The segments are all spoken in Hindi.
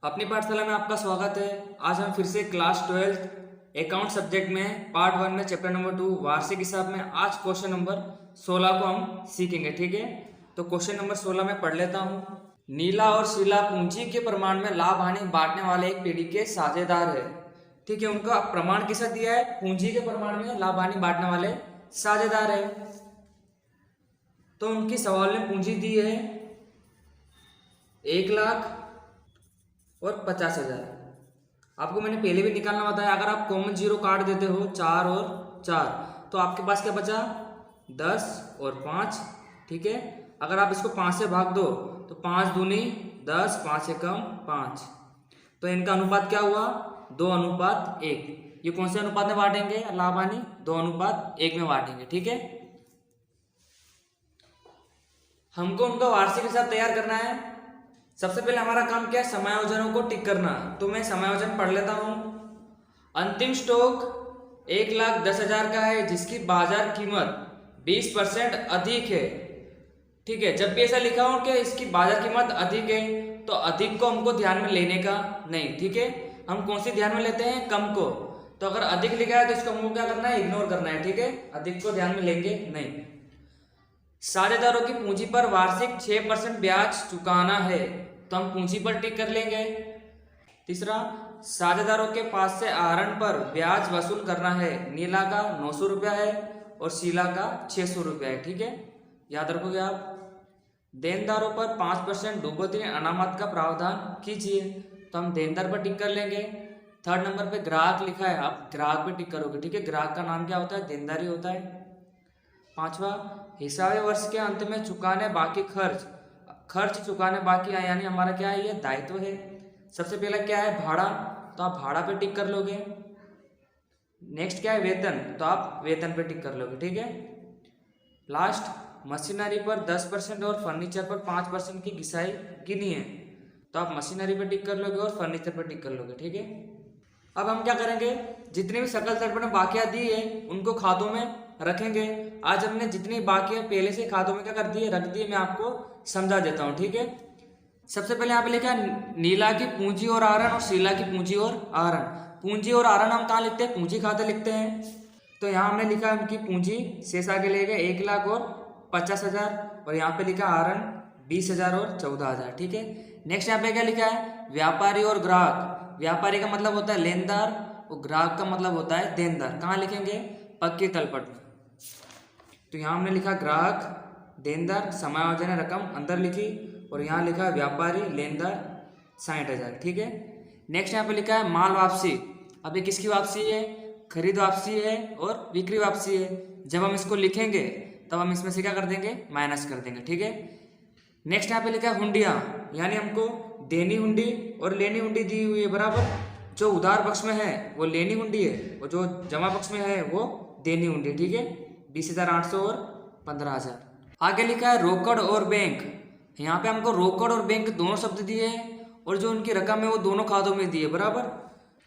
अपनी पाठशाला में आपका स्वागत है। आज हम फिर से क्लास 12 अकाउंट सब्जेक्ट में पार्ट 1 में चैप्टर नंबर 2 वार्षिक हिसाब में आज क्वेश्चन नंबर 16 को हम सीखेंगे। ठीक है, तो क्वेश्चन नंबर 16 में पढ़ लेता हूँ। नीला और शीला पूंजी के प्रमाण में लाभ हानि बांटने वाले एक पीढ़ी के साझेदार है। ठीक है, उनका प्रमाण किसा दिया है? पूंजी के प्रमाण में लाभ हानि बांटने वाले साझेदार है। तो उनकी सवाल ने पूंजी दी है 1,00,000 और 50,000। आपको मैंने पहले भी निकालना बताया, अगर आप कॉमन जीरो काट देते हो 4 और 4 तो आपके पास क्या बचा? 10 और 5। ठीक है, अगर आप इसको 5 से भाग दो तो 5 दूनी 10, 5 एकम 5। तो इनका अनुपात क्या हुआ? 2:1। ये कौन से अनुपात में बांटेंगे लाभ हानि? 2:1 में बांटेंगे। ठीक है, हमको उनका वार्षिक हिसाब तैयार करना है। सबसे पहले हमारा काम क्या है? समायोजनों को टिक करना। तो मैं समायोजन पढ़ लेता हूं। अंतिम स्टॉक 1,10,000 का है जिसकी बाजार कीमत 20% अधिक है। ठीक है, जब भी ऐसा लिखा हो कि इसकी बाजार कीमत अधिक है तो अधिक को हमको ध्यान में लेने का नहीं। ठीक है, हम कौन सी ध्यान में लेते हैं? कम को। तो अगर अधिक लिखा है तो इसको हमको क्या करना है? इग्नोर करना है। ठीक है, अधिक को ध्यान में लेंगे नहीं। साझेदारों की पूंजी पर वार्षिक 6% ब्याज चुकाना है तो हम पूंजी पर टिक कर लेंगे। तीसरा, साझेदारों के पास से आहरण पर ब्याज वसूल करना है। नीला का 900 रुपया है और शीला का 600 रुपया है। ठीक है, याद रखोगे आप। देनदारों पर 5% डूबोतरी अनामत का प्रावधान कीजिए तो हम देनदार पर टिक कर लेंगे। थर्ड नंबर पे ग्राहक लिखा है, आप ग्राहक पे टिक करोगे। ठीक है, ग्राहक का नाम क्या होता है? देनदारी होता है। पांचवा, हिसाबी वर्ष के अंत में चुकाने बाकी खर्च चुकाने बाकी है, यानी हमारा क्या है? ये दायित्व है। सबसे पहला क्या है? भाड़ा, तो आप भाड़ा पे टिक कर लोगे। नेक्स्ट क्या है? वेतन, तो आप वेतन पे टिक कर लोगे। ठीक है, लास्ट, मशीनरी पर 10% और फर्नीचर पर 5% की घिसाई गिनी है तो आप मशीनरी पे टिक कर लोगे और फर्नीचर पर टिक कर लोगे। ठीक है, अब हम क्या करेंगे? जितनी भी सकल तर्पण बाकियां दी है उनको खातों में रखेंगे। आज हमने जितनी बाकियां पहले से खातों में क्या कर दिए? रख दिए। मैं आपको समझा देता हूं। ठीक है, सबसे पहले यहाँ पे लिखा है नीला की पूंजी और आहरण और शीला की पूंजी और आहरण। पूंजी और आहरण हम कहाँ लिखते हैं? पूंजी खाते लिखते हैं। तो यहाँ हमने लिखा है उनकी पूंजी शेष आगे ले गए 1,00,000 और 50,000 और यहाँ पे लिखा आहरण 20,000 और 14,000। ठीक है, नेक्स्ट यहाँ पे क्या लिखा है? व्यापारी और ग्राहक। व्यापारी का मतलब होता है लेनदार और ग्राहक का मतलब होता है देनदार। कहाँ लिखेंगे? पक्की तलपट में। तो यहाँ हमने लिखा ग्राहक, देनदार, समायोजन रकम अंदर लिखी और यहाँ लिखा व्यापारी, लेनदार 60,000। ठीक है, नेक्स्ट यहाँ पे लिखा है माल वापसी। अब ये किसकी वापसी है? खरीद वापसी है और बिक्री वापसी है। जब हम इसको लिखेंगे तब हम इसमें से क्या कर देंगे? माइनस कर देंगे। ठीक है, नेक्स्ट यहाँ पे लिखा है हुंडियाँ, यानी हमको देनी हुंडी और लेनी हुंडी दी हुई है बराबर। जो उधार पक्ष में है वो लेनी हुंडी है और जो जमा पक्ष में है वो देनी हुंडी। ठीक है, 20,800 और 15,000। आगे लिखा है रोकड़ और बैंक। यहाँ पे हमको रोकड़ और बैंक दोनों शब्द दिए हैं और जो उनकी रकम है वो दोनों खातों में दी है बराबर।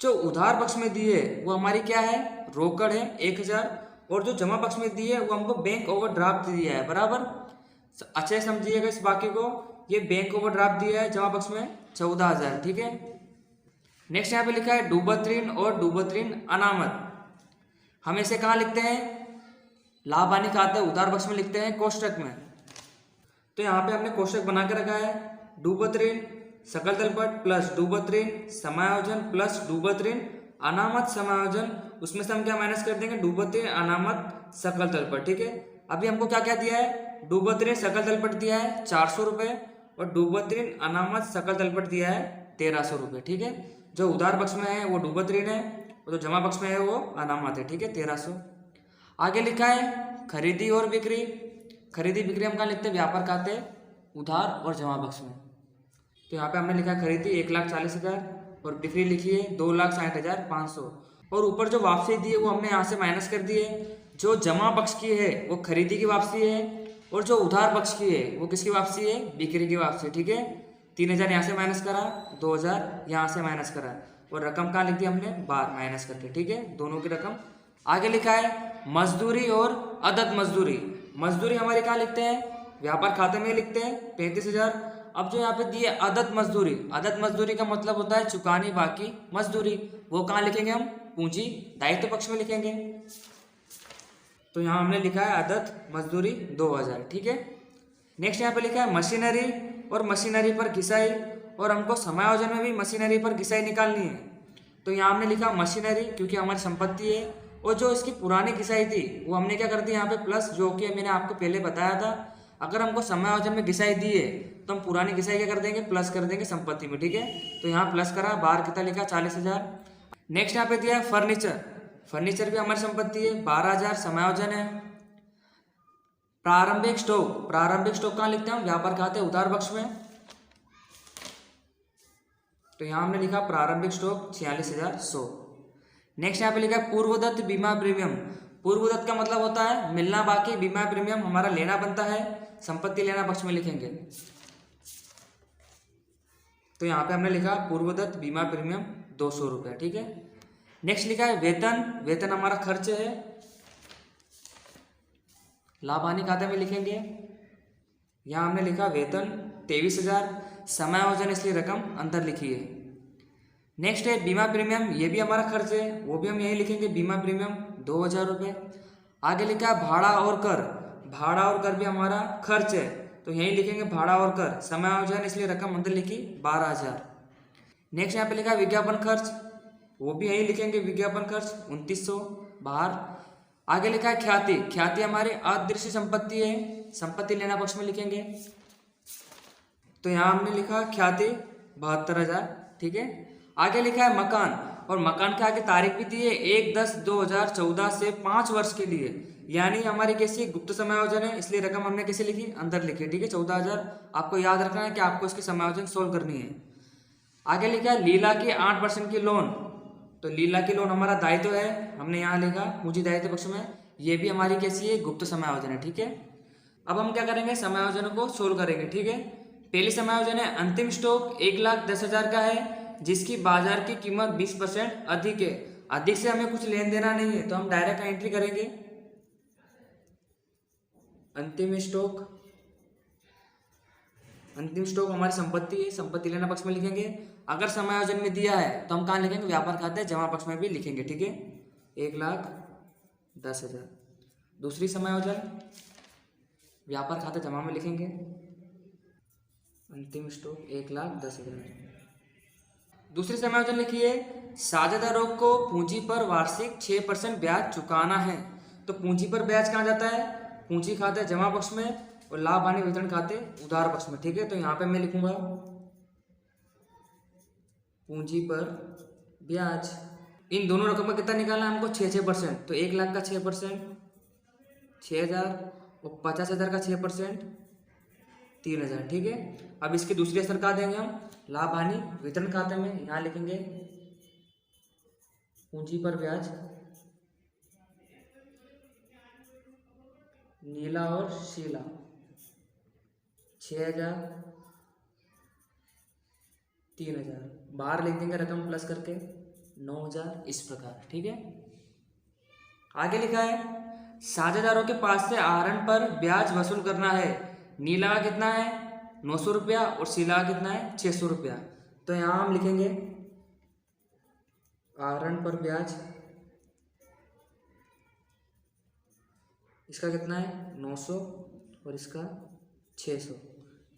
जो उधार पक्ष में दी है वो हमारी क्या है? रोकड़ है 1,000 और जो जमा पक्ष में दी है वो हमको बैंक ओवरड्राफ्ट दिया है बराबर। अच्छे से समझिएगा इस वाक्य को। ये बैंक ओवरड्राफ्ट दिया है जमा पक्ष में 14,000। ठीक है, नेक्स्ट यहाँ पे लिखा है डूबत ऋण और डूबत ऋण अनामत। हम इसे कहाँ लिखते हैं? लाभ हानि खाते उधार पक्ष में लिखते हैं कोष्टक में। तो यहाँ पे हमने कोष्टक बना के रखा है डूबत ऋण सकल तलपट प्लस डूबत ऋण समायोजन प्लस डूबत ऋण अनामत समायोजन। उसमें से हम क्या माइनस कर देंगे? डूबत ऋण अनामत सकल तलपट। ठीक है, अभी हमको क्या क्या दिया है? डूबत ऋण सकल तलपट दिया है 400 रुपये और डूबत ऋण अनामत सकल तलपट दिया है 1,300 रुपये। ठीक है, जो उधार पक्ष में है वो डूबत ऋण है और जो जमा पक्ष में है वो अनामत है। ठीक है, 1,300। आगे लिखा है खरीदी और बिक्री। खरीदी बिक्री हम कहाँ लिखते हैं? व्यापार खाते उधार और जमा पक्ष में। तो यहाँ पे हमने लिखा खरीदी 1,40,000 और बिक्री लिखी है 2,60,500 और ऊपर जो वापसी दी है वो हमने यहाँ से माइनस कर दी है। जो जमा पक्ष की है वो खरीदी की वापसी है और जो उधार पक्ष की है वो किसकी वापसी है? बिक्री की वापसी। ठीक है, 3,000 यहाँ से माइनस करा, 2,000 यहाँ से माइनस करा और रकम कहाँ लिख दी हमने? बाहर माइनस करके। ठीक है, दोनों की रकम। आगे लिखा है मजदूरी और अदद मजदूरी। मजदूरी हमारे कहाँ लिखते हैं? व्यापार खाते में लिखते हैं 35,000 अब जो यहाँ पे दिए अदद मजदूरी, अदद मजदूरी का मतलब होता है चुकानी बाकी मजदूरी, वो कहाँ लिखेंगे हम? पूंजी दायित्व पक्ष में लिखेंगे। तो यहाँ हमने लिखा है अदद मजदूरी 2000, ठीक है। नेक्स्ट यहाँ पे लिखा है मशीनरी और मशीनरी पर घिसाई, और हमको समायोजन में भी मशीनरी पर घिसाई निकालनी है। तो यहाँ हमने लिखा मशीनरी क्योंकि हमारी संपत्ति है, और जो इसकी पुरानी घिसाई थी वो हमने क्या कर दी यहाँ पे प्लस, जो कि मैंने आपको पहले बताया था अगर हमको समायोजन में घिसाई दी है तो हम पुरानी घिसाई क्या कर देंगे? प्लस कर देंगे संपत्ति में, ठीक है। तो यहाँ प्लस करा, बाहर कितना लिखा? 40,000। नेक्स्ट यहाँ पे दिया है फर्नीचर, फर्नीचर भी हमारी संपत्ति है, 12,000 समायोजन है। प्रारंभिक स्टॉक, प्रारंभिक स्टॉक कहाँ लिखते हैं हम? व्यापार खाते उधार पक्ष में। तो यहाँ हमने लिखा प्रारंभिक स्टॉक 46,100। नेक्स्ट यहाँ पे लिखा है पूर्वदत्त बीमा प्रीमियम, पूर्वदत्त का मतलब होता है मिलना बाकी, बीमा प्रीमियम हमारा लेना बनता है, संपत्ति लेना पक्ष में लिखेंगे। तो यहाँ पे हमने लिखा पूर्वदत्त बीमा प्रीमियम 200 रुपये, ठीक है। नेक्स्ट लिखा है वेतन, वेतन हमारा खर्च है, लाभ हानि खाते में लिखेंगे। यहाँ हमने लिखा वेतन 23,000, समायोजन इसलिए रकम अंदर लिखी है। नेक्स्ट है बीमा प्रीमियम, ये भी हमारा खर्च है, वो भी हम यही लिखेंगे बीमा प्रीमियम 2,000 रुपये। आगे लिखा है भाड़ा और कर, भाड़ा और कर भी हमारा खर्च है, तो यही लिखेंगे भाड़ा और कर, समायोजन इसलिए रकम अंदर लिखी 12,000। नेक्स्ट यहाँ पे लिखा है विज्ञापन खर्च, वो भी यही लिखेंगे विज्ञापन खर्च 2,900 बाहर। आगे लिखा है ख्याति, ख्याति हमारी अदृश्य संपत्ति है, संपत्ति लेना पक्ष में लिखेंगे। तो यहाँ हमने लिखा ख्याति 72,000, ठीक है। आगे लिखा है मकान, और मकान के आगे तारीख भी दी है 1/10/2014 से 5 वर्ष के लिए, यानी हमारी कैसी गुप्त समायोजन है, इसलिए रकम हमने कैसे लिखी? अंदर लिखी, ठीक है। 14,000 आपको याद रखना है कि आपको इसकी समायोजन सोल्व करनी है। आगे लिखा है लीला की 8% की लोन, तो लीला की लोन हमारा दायित्व है, हमने यहाँ लिखा पूंजी दायित्व पक्ष में, ये भी हमारी कैसी है? गुप्त समायोजन है, ठीक है। अब हम क्या करेंगे? समायोजनों को सोल्व करेंगे, ठीक है। पहली समायोजन है अंतिम स्टॉक 1,10,000 का है, जिसकी बाजार की कीमत 20% अधिक है। अधिक से हमें कुछ लेन देना नहीं है, तो हम डायरेक्ट एंट्री करेंगे अंतिम स्टॉक, अंतिम स्टॉक हमारी संपत्ति है, संपत्ति लेना पक्ष में लिखेंगे। अगर समायोजन में दिया है तो हम कहाँ लिखेंगे? व्यापार खाते जमा पक्ष में भी लिखेंगे, ठीक है। 1,10,000। दूसरी समायोजन व्यापार खाते जमा में लिखेंगे, अंतिम स्टॉक 1,10,000। दूसरी समायोजन लिखिए साझेदारों को पूंजी पर वार्षिक 6% ब्याज चुकाना है। तो पूंजी पर ब्याज कहाँ जाता है? पूंजी खाते जमा पक्ष में, और लाभ हानि वितरण खाते उधार पक्ष में, ठीक है। तो यहाँ पे मैं लिखूंगा पूंजी पर ब्याज। इन दोनों रकम का कितना निकालना है हमको? 6%। तो 1,00,000 का 6% 6,000, और 50,000 का 6% 3,000, ठीक है। अब इसकी दूसरी असर कहाँ देंगे हम? लाभ हानि वितरण खाते में, यहाँ लिखेंगे पूंजी पर ब्याज नीला और शीला 6,000 3,000, बाहर लिख देंगे रकम प्लस करके 9,000, इस प्रकार, ठीक है। आगे लिखा है साझेदारों के पास से आहरण पर ब्याज वसूल करना है। नीला का कितना है? 900 रुपया, और शीला का कितना है? 600 रुपया। तो यहाँ हम लिखेंगे आहरण पर ब्याज, इसका कितना है? 900, और इसका 600,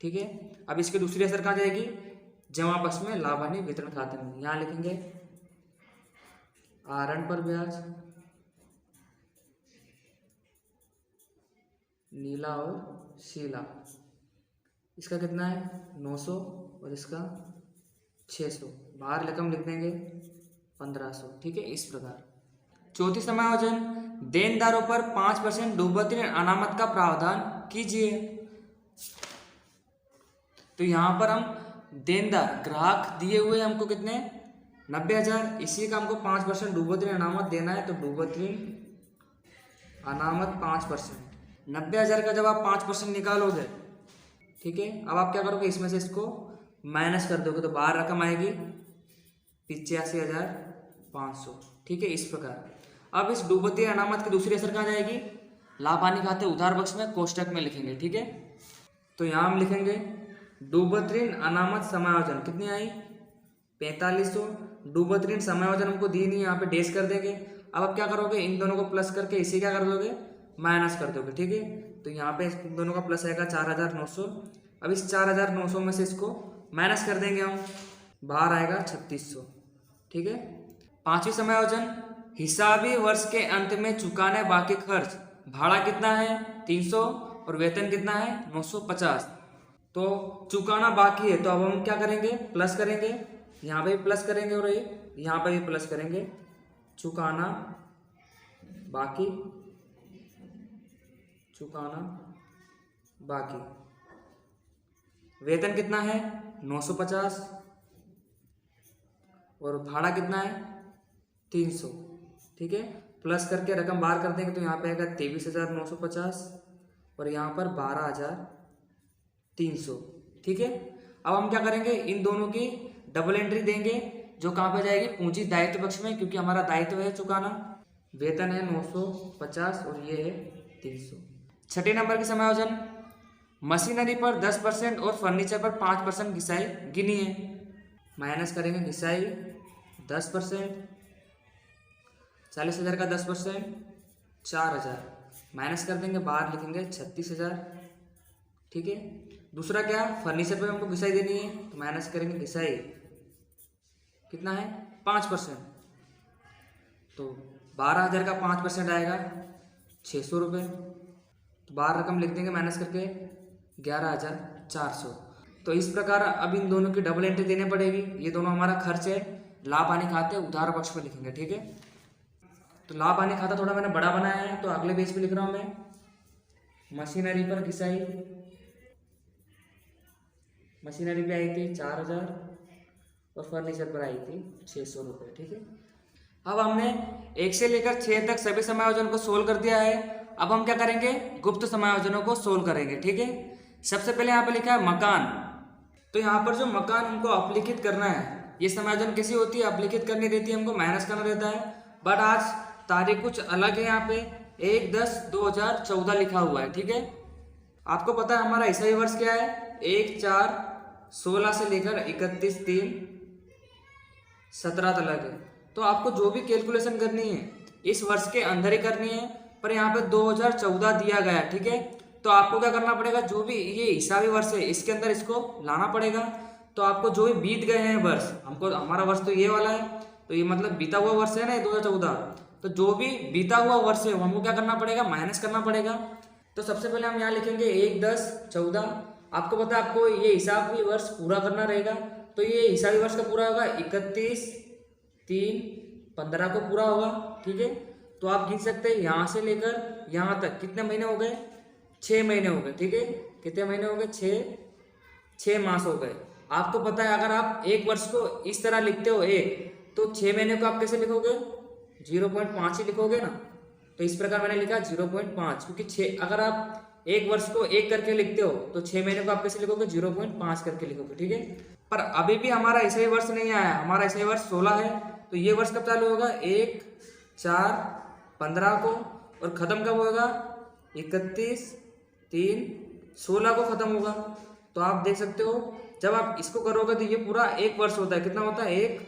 ठीक है। अब इसकी दूसरी असर कहाँ जाएगी? जमा पक्ष में, लाभ हानि वितरण खाते में, यहाँ लिखेंगे आहरण पर ब्याज नीला और शीला, इसका कितना है? 900, और इसका 600, बाहर रकम लिख देंगे 1,500, ठीक है, इस प्रकार। चौथी समायोजन देनदारों पर 5% डूबोत्तीर्ण अनामत का प्रावधान कीजिए। तो यहाँ पर हम देनदार ग्राहक दिए हुए हमको कितने? 90,000, इसी का हमको 5% डूबोत्तीर्ण अनामत देना है, तो डूबोत्तीर्ण अनामत 5%। 90,000 का जब आप 5% निकालोगे, ठीक है, अब आप क्या करोगे? इसमें से इसको माइनस कर दोगे, तो बाहर रकम आएगी 85,500, ठीक है, इस प्रकार। अब इस डूबोत्तीर्ण अनामत की दूसरी असर कहाँ जाएगी? लाभ हानि खाते उधार पक्ष में, कोष्टक में लिखेंगे, ठीक है। तो यहाँ हम लिखेंगे डूबत-ऋण अनामत समायोजन कितनी आई 4500। डूबत-ऋण समायोजन हमको दी नहीं, यहाँ पे डैश कर देंगे। अब आप क्या करोगे, इन दोनों को प्लस करके इसे क्या कर दोगे, माइनस कर दोगे। ठीक है, तो यहाँ पे इन दोनों का प्लस आएगा 4900। अब इस 4900 में से इसको माइनस कर देंगे हम, बाहर आएगा 3600। ठीक है, पांचवी समायोजन, हिसाबी वर्ष के अंत में चुकाने बाकी खर्च। भाड़ा कितना है 300 और वेतन कितना है 950। तो चुकाना बाकी है, तो अब हम क्या करेंगे, प्लस करेंगे, यहाँ पे भी प्लस करेंगे और ये यहाँ पे भी प्लस करेंगे। चुकाना बाकी, चुकाना बाकी। वेतन कितना है 950 और भाड़ा कितना है 300। ठीक है, प्लस करके रकम बाहर कर देंगे तो यहाँ पे आएगा 23,950 और यहाँ पर 12,300। ठीक है, अब हम क्या करेंगे, इन दोनों की डबल एंट्री देंगे, जो कहाँ पे जाएगी, पूंजी दायित्व पक्ष में, क्योंकि हमारा दायित्व है चुकाना। वेतन है 950 और ये है 300। छठे नंबर की समायोजन, मशीनरी पर 10% और फर्नीचर पर 5% घिसाई गिनी है। माइनस करेंगे घिसाई 10%, 40,000 का 10% 4,000, माइनस कर देंगे, बाहर लिखेंगे 36,000। ठीक है, दूसरा क्या, फर्नीचर पर हमको घिसाई देनी है, तो माइनस करेंगे घिसाई कितना है 5%, तो 12,000 का 5% आएगा 600 रुपये। तो बाहर रकम लिख देंगे माइनस करके 11,400। तो इस प्रकार अब इन दोनों की डबल एंट्री देनी पड़ेगी। ये दोनों हमारा खर्च है, लाभ हानि खाते उधार पक्ष पे लिखेंगे। ठीक है, तो लाभ हानि खाता थोड़ा मैंने बड़ा बनाया है, तो अगले पेज पे लिख रहा हूँ मैं। मशीनरी पर घिसाई, मशीनरी पे आई थी 4,000 और फर्नीचर पर आई थी 600 रुपये। ठीक है, अब हमने 1 से लेकर 6 तक सभी समायोजन को सोल्व कर दिया है। अब हम क्या करेंगे, गुप्त समायोजनों को सोल्व करेंगे। ठीक है, सबसे पहले यहाँ पे लिखा है मकान, तो यहाँ पर जो मकान हमको अपलिखित करना है, ये समायोजन कैसी होती है, अपलिखित करनी रहती है, हमको माइनस करना रहता है। बट आज तारीख कुछ अलग है, यहाँ पे 1/10/2014 लिखा हुआ है। ठीक है, आपको पता है हमारा ईसाई वर्ष क्या है, 1/4/16 से लेकर 31/3/17 तक है। तो आपको जो भी कैलकुलेशन करनी है इस वर्ष के अंदर ही करनी है, पर यहाँ पे 2014 दिया गया। ठीक है, तो आपको क्या करना पड़ेगा, जो भी ये हिसाबी वर्ष है इसके अंदर इसको लाना पड़ेगा। तो आपको जो भी बीत गए हैं वर्ष, हमको हमारा वर्ष तो ये वाला है, तो ये मतलब बीता हुआ वर्ष है ना 2014, तो जो भी बीता हुआ वर्ष है वो हमको क्या करना पड़ेगा, माइनस करना पड़ेगा। तो सबसे पहले हम यहाँ लिखेंगे 1/10/14। आपको पता है आपको ये हिसाबी वर्ष पूरा करना रहेगा, तो ये हिसाबी वर्ष का पूरा होगा 31/3/15 को पूरा होगा। ठीक है, तो आप गिन सकते हैं यहाँ से लेकर यहाँ तक कितने महीने हो गए, 6 महीने हो गए। ठीक है, कितने महीने हो गए, 6 मास हो गए। आपको पता है अगर आप एक वर्ष को इस तरह लिखते हो एक, तो 6 महीने को आप कैसे लिखोगे, 0.5 ही लिखोगे ना। तो इस प्रकार मैंने लिखा 0.5, क्योंकि 6 अगर आप एक वर्ष को एक करके लिखते हो तो 6 महीने को आप कैसे लिखोगे, 0.5 करके लिखोगे। ठीक है, पर अभी भी हमारा ईसाई वर्ष नहीं आया, हमारा ईसाई वर्ष 16 है। तो ये वर्ष कब चालू होगा, 1/4/15 को, और खत्म कब होगा, 31/3/16 को खत्म होगा। तो आप देख सकते हो जब आप इसको करोगे तो ये पूरा एक वर्ष होता है। कितना होता है, एक,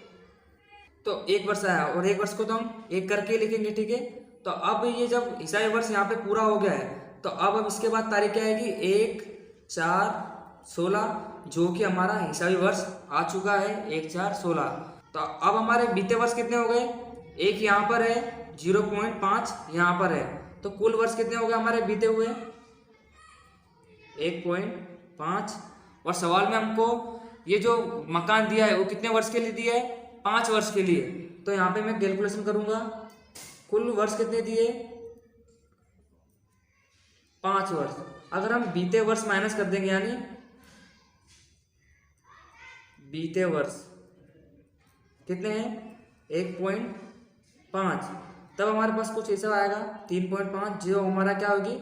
तो एक वर्ष आया, और एक वर्ष को तो हम एक करके लिखेंगे। ठीक है, तो अब ये जब ईसाई वर्ष यहाँ पे पूरा हो गया है, तो अब इसके बाद तारीख क्या आएगी, 1/4/16, जो कि हमारा ईसाई वर्ष आ चुका है 1/4/16। तो अब हमारे बीते वर्ष कितने हो गए, एक यहाँ पर है, 0.5 यहाँ पर है, तो कुल वर्ष कितने हो गए हमारे बीते हुए, 1.5। और सवाल में हमको ये जो मकान दिया है वो कितने वर्ष के लिए दिया है, 5 वर्ष के लिए। तो यहाँ पे मैं कैलकुलेशन करूंगा, कुल वर्ष कितने दिए, 5 वर्ष। अगर हम बीते वर्ष माइनस कर देंगे, यानी बीते वर्ष कितने हैं, 1.5, तब हमारे पास कुछ ऐसा आएगा 3.5, जो हमारा क्या होगी,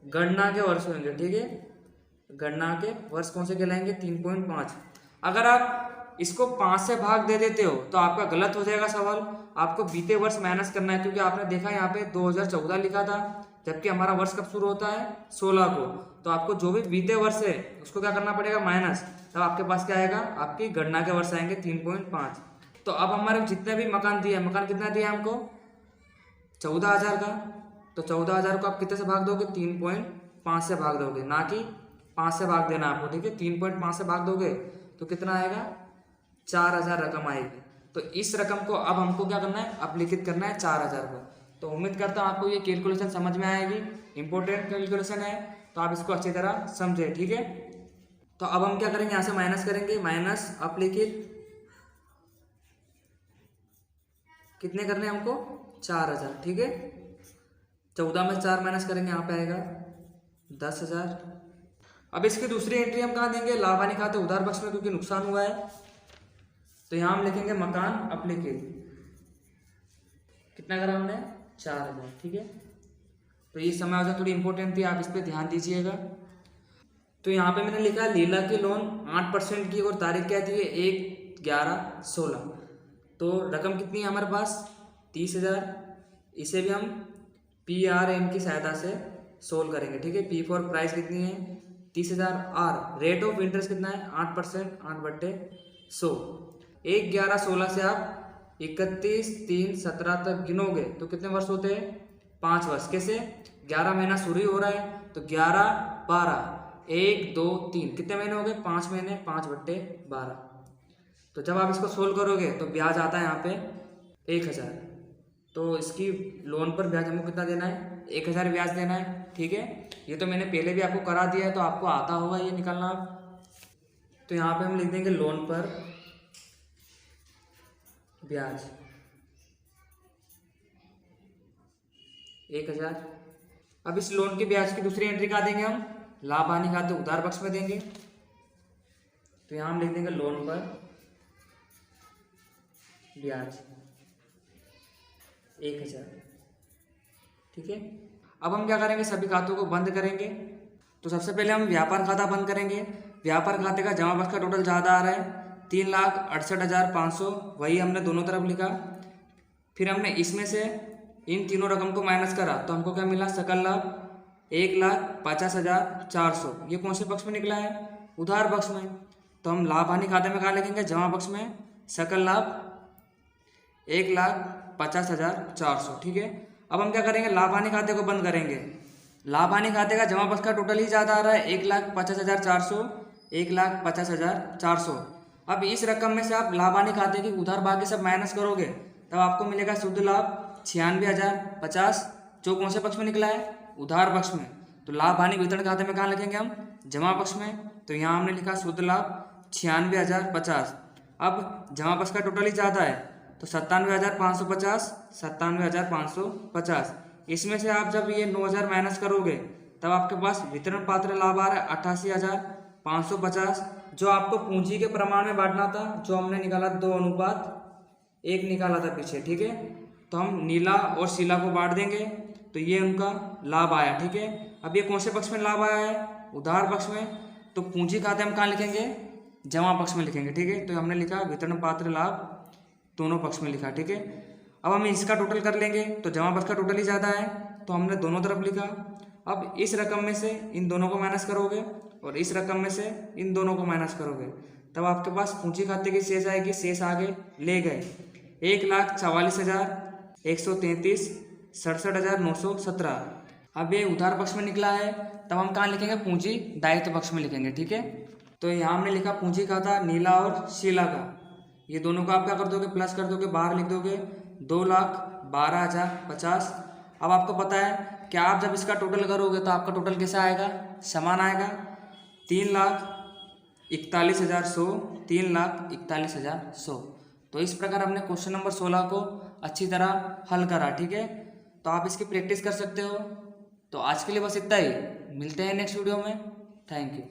गणना के वर्ष होंगे। ठीक है, गणना के वर्ष कौन से कहलाएंगे, 3.5। अगर आप इसको 5 से भाग दे देते हो तो आपका गलत हो जाएगा सवाल, आपको बीते वर्ष माइनस करना है, क्योंकि आपने देखा यहाँ पे 2014 लिखा था, जबकि हमारा वर्ष कब शुरू होता है, 16 को। तो आपको जो भी बीते वर्ष है उसको क्या करना पड़ेगा, माइनस, तब आपके पास क्या आएगा, आपकी गणना के वर्ष आएंगे 3.5। तो अब हमारे जितने भी मकान दिए, मकान कितना दिया हमको, 14,000 का। तो 14,000 को आप कितने से भाग दोगे, 3.5 से भाग दोगे, ना कि 5 से भाग देना आपको, ठीक है। 3.5 से भाग दोगे तो कितना आएगा, 4,000 रकम आएगी। तो इस रकम को अब हमको क्या करना है, अपलिखित करना है 4,000 का। तो उम्मीद करता हूँ आपको ये कैलकुलेशन समझ में आएगी, इंपॉर्टेंट कैलकुलेशन है, तो आप इसको अच्छी तरह समझे, ठीक है। तो अब हम क्या करेंगे, यहाँ से माइनस करेंगे, माइनस अपलिखित कितने करने हैं हमको, 4,000, ठीक है। 14 में 4 माइनस करेंगे, यहाँ पे आएगा 10,000। अब इसकी दूसरी एंट्री हम कहाँ देंगे, लाभ हानि खाते उधार पक्ष में, क्योंकि नुकसान हुआ है। तो यहाँ हम लिखेंगे मकान अपलिखित, कितना करा हमने, 4,000, ठीक है। तो ये समायोजन थोड़ी इंपॉर्टेंट थी, आप इस पर ध्यान दीजिएगा। तो यहाँ पे मैंने लिखा लीला की लोन 8% की और तारीख क्या थी, 1/11/16। तो रकम कितनी है हमारे पास, 30,000। इसे भी हम PRN की सहायता से सोल्व करेंगे, ठीक है। P फॉर प्राइस कितनी है, 30,000। R रेट ऑफ इंटरेस्ट कितना है, 8%, 8/100। 1/11/16 से आप 31/3/17 तक गिनोगे तो कितने वर्ष होते हैं, 5 वर्ष। कैसे, 11 महीना शुरू ही हो रहा है, तो 11, 12, 1, 2, 3, कितने महीने हो गए, 5 महीने, 5/12। तो जब आप इसको सोल्व करोगे तो ब्याज आता है यहाँ पे 1,000। तो इसकी लोन पर ब्याज हमको कितना देना है, 1,000 ब्याज देना है, ठीक है। ये तो मैंने पहले भी आपको करा दिया है, तो आपको आता होगा ये निकालना। तो यहाँ पे हम लिख देंगे लोन पर ब्याज 1,000। अब इस लोन के ब्याज की दूसरी एंट्री कहाँ देंगे हम, लाभ हानि खाते उधार पक्ष में देंगे। तो यहाँ हम लिख देंगे लोन पर ब्याज 1,000, ठीक है। अब हम क्या करेंगे, सभी खातों को बंद करेंगे। तो सबसे पहले हम व्यापार खाता बंद करेंगे। व्यापार खाते का जमा पक्ष का टोटल ज़्यादा आ रहा है, 3,68,500, वही हमने दोनों तरफ लिखा। फिर हमने इसमें से इन तीनों रकम को माइनस करा, तो हमको क्या मिला, सकल लाभ 1,50,400। ये कौन से पक्ष में निकला है, उधार पक्ष में। तो हम लाभ हानि खाते में कहाँ लिखेंगे, जमा पक्ष में, सकल लाभ 1,50,400, ठीक है। अब हम क्या करेंगे, लाभ हानि खाते को बंद करेंगे। लाभ हानि खाते का जमा पक्ष का टोटल ही ज़्यादा आ रहा है, 1,50,400, 1,50,400। अब इस रकम में से आप लाभ हानि खाते की उधार बाकी सब माइनस करोगे, तब आपको मिलेगा शुद्ध लाभ 96,050, जो कौन से पक्ष में निकला है, उधार पक्ष में। तो लाभ हानि वितरण खाते में कहाँ लिखेंगे हम, जमा पक्ष में। तो यहाँ हमने लिखा शुद्ध लाभ 96,050। अब जमा पक्ष का टोटल ही ज़्यादा है, तो 97,550, 97,550। इसमें से आप जब ये 9,000 माइनस करोगे, तब आपके पास वितरण पात्र लाभ आ रहा है 88,550, जो आपको पूंजी के प्रमाण में बांटना था, जो हमने निकाला 2:1 निकाला था पीछे, ठीक है। तो हम नीला और शीला को बांट देंगे, तो ये उनका लाभ आया, ठीक है। अब ये कौन से पक्ष में लाभ आया है, उधार पक्ष में। तो पूंजी खाते हम कहाँ लिखेंगे, जमा पक्ष में लिखेंगे, ठीक है। तो हमने लिखा वितरण पात्र लाभ दोनों पक्ष में लिखा, ठीक है। अब हम इसका टोटल कर लेंगे, तो जमा पक्ष का टोटल ही ज़्यादा है, तो हमने दोनों तरफ लिखा। अब इस रकम में से इन दोनों को माइनस करोगे और इस रकम में से इन दोनों को माइनस करोगे, तब आपके पास पूंजी खाते की शेष आएगी। शेष आगे ले गए 1,44,133, 67,917। अब ये उधार पक्ष में निकला है, तब हम कहाँ लिखेंगे, पूंजी दायित्व पक्ष में लिखेंगे, ठीक है। तो यहाँ हमने लिखा पूंजी खाता नीला और शीला का, ये दोनों को आप क्या कर दोगे, प्लस कर दोगे, बाहर लिख दोगे 2,12,050। अब आपको पता है कि आप जब इसका टोटल करोगे तो आपका टोटल कैसा आएगा, समान आएगा, 3,41,100, 3,41,100। तो इस प्रकार हमने क्वेश्चन नंबर 16 को अच्छी तरह हल करा, ठीक है। तो आप इसकी प्रैक्टिस कर सकते हो। तो आज के लिए बस इतना ही, मिलते हैं नेक्स्ट वीडियो में। Thank you.